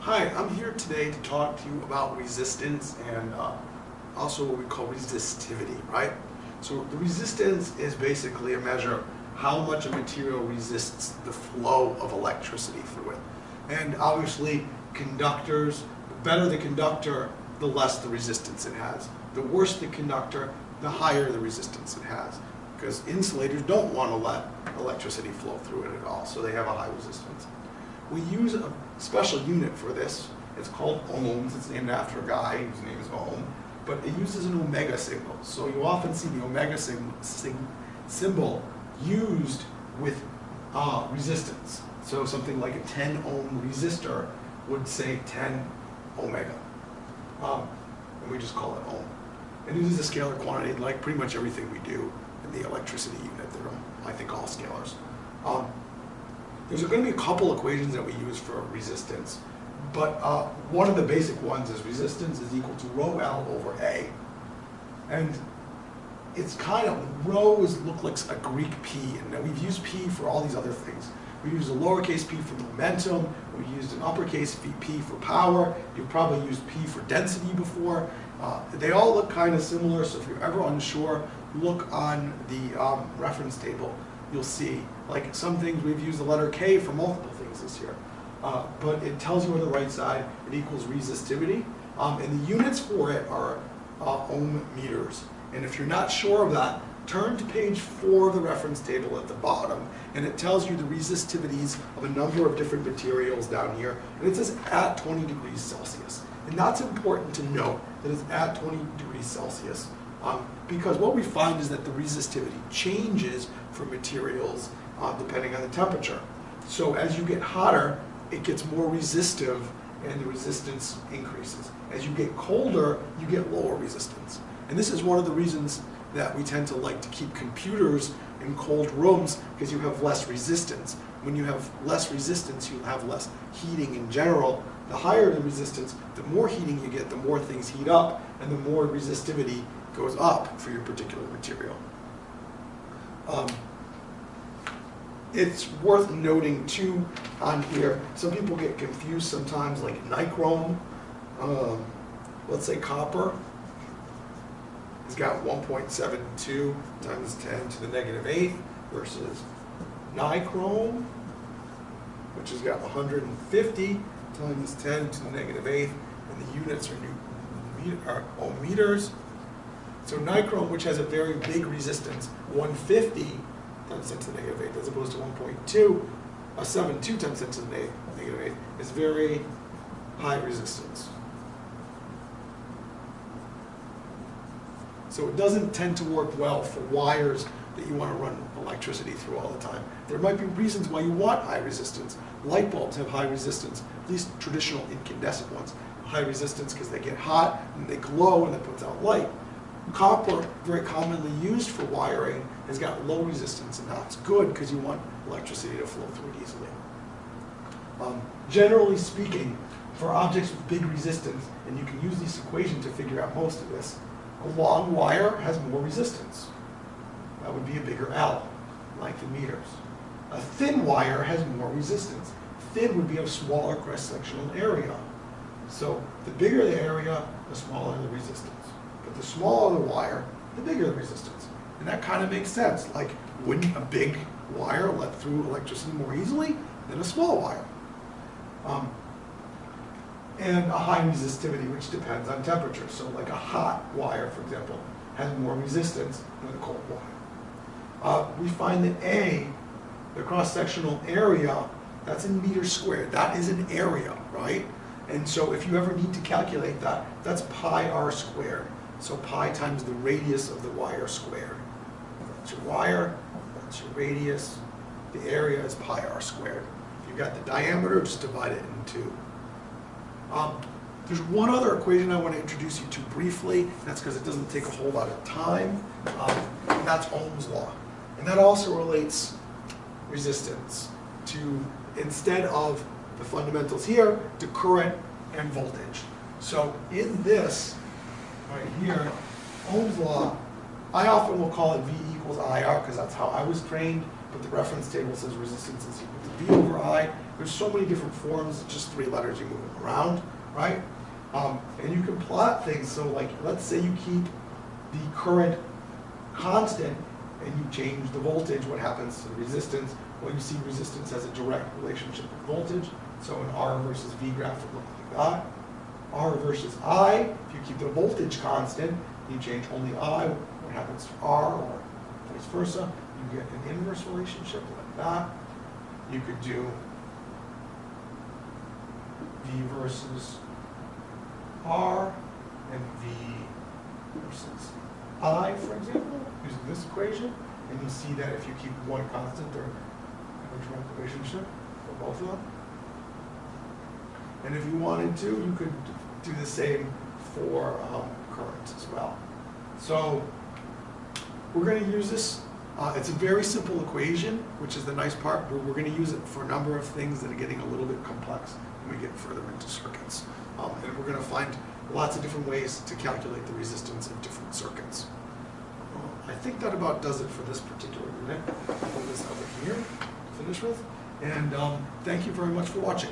Hi, I'm here today to talk to you about resistance and also what we call resistivity, right? So the resistance is basically a measure of how much a material resists the flow of electricity through it. And obviously, conductors, the better the conductor, the less the resistance it has. The worse the conductor, the higher the resistance it has. Because insulators don't want to let electricity flow through it at all, so they have a high resistance. We use a special unit for this. It's called ohms. It's named after a guy whose name is Ohm, but it uses an omega signal. So you often see the omega symbol used with resistance. So something like a 10 ohm resistor would say 10 omega. And we just call it ohm. It uses a scalar quantity like pretty much everything we do in the electricity unit. They're, I think, all scalars. There's going to be a couple equations that we use for resistance, but one of the basic ones is resistance is equal to rho L over A. And it's kind of, rho look like a Greek P, and we've used P for all these other things. We used a lowercase p for momentum, we used an uppercase P for power, you've probably used P for density before. They all look kind of similar, so if you're ever unsure, look on the reference table. You'll see, like some things we've used the letter K for multiple things this year. But it tells you on the right side it equals resistivity. And the units for it are ohm meters. And if you're not sure of that, turn to page 4 of the reference table at the bottom, and it tells you the resistivities of a number of different materials down here. And it says at 20 degrees Celsius. And that's important to note, that it's at 20 degrees Celsius. Because what we find is that the resistivity changes for materials depending on the temperature. So as you get hotter, it gets more resistive and the resistance increases. As you get colder, you get lower resistance. And this is one of the reasons that we tend to like to keep computers in cold rooms, because you have less resistance. When you have less resistance, you have less heating in general. The higher the resistance, the more heating you get, the more things heat up, and the more resistivity goes up for your particular material. It's worth noting too on here, some people get confused sometimes, like nichrome, let's say copper, has got 1.72 times 10 to the negative 8th versus nichrome, which has got 150 times 10 to the negative 8th, and the units are ohm meters. So nichrome, which has a very big resistance, 150 times 10 to the negative 8th, as opposed to 1.72 times 10 to the negative 8th, is very high resistance. So it doesn't tend to work well for wires that you want to run electricity through all the time. There might be reasons why you want high resistance. Light bulbs have high resistance, at least traditional incandescent ones. High resistance because they get hot and they glow and that puts out light. Copper, very commonly used for wiring, has got low resistance, and that's good because you want electricity to flow through it easily. Generally speaking, for objects with big resistance, and you can use this equation to figure out most of this, a long wire has more resistance. That would be a bigger L, like the meters. A thin wire has more resistance. Thin would be a smaller cross-sectional area. So the bigger the area, the smaller the resistance. But the smaller the wire, the bigger the resistance. And that kind of makes sense. Like, wouldn't a big wire let through electricity more easily than a small wire? And a high resistivity, which depends on temperature. So like a hot wire, for example, has more resistance than a cold wire. We find that A, the cross-sectional area, that's in meters squared. That is an area, right? And so if you ever need to calculate that, that's pi r squared. So pi times the radius of the wire squared. That's your wire, that's your radius. The area is pi r squared. If you've got the diameter, just divide it in 2. There's one other equation I want to introduce you to briefly. That's because it doesn't take a whole lot of time. And that's Ohm's law. And that also relates resistance to, instead of the fundamentals here, to current and voltage. So in this, right here, Ohm's law, I often will call it V equals IR because that's how I was trained. but the reference table says resistance is equal to V over I. There's so many different forms, it's just 3 letters, you move them around, right? And you can plot things, so like, let's say you keep the current constant and you change the voltage, what happens to the resistance? Well, you see resistance has a direct relationship with voltage, so an R versus V graph would look like that. R versus I, if you keep the voltage constant, you change only I, what happens to R, or vice versa, you get an inverse relationship like that. You could do V versus R and V versus I, for example, using this equation, and you see that if you keep one constant, they're in a direct relationship for both of them. And if you wanted to, you could do the same for currents as well. So we're going to use this. It's a very simple equation, which is the nice part, but we're going to use it for a number of things that are getting a little bit complex when we get further into circuits. And we're going to find lots of different ways to calculate the resistance of different circuits. I think that about does it for this particular unit. I'll put this over here to finish with. And thank you very much for watching.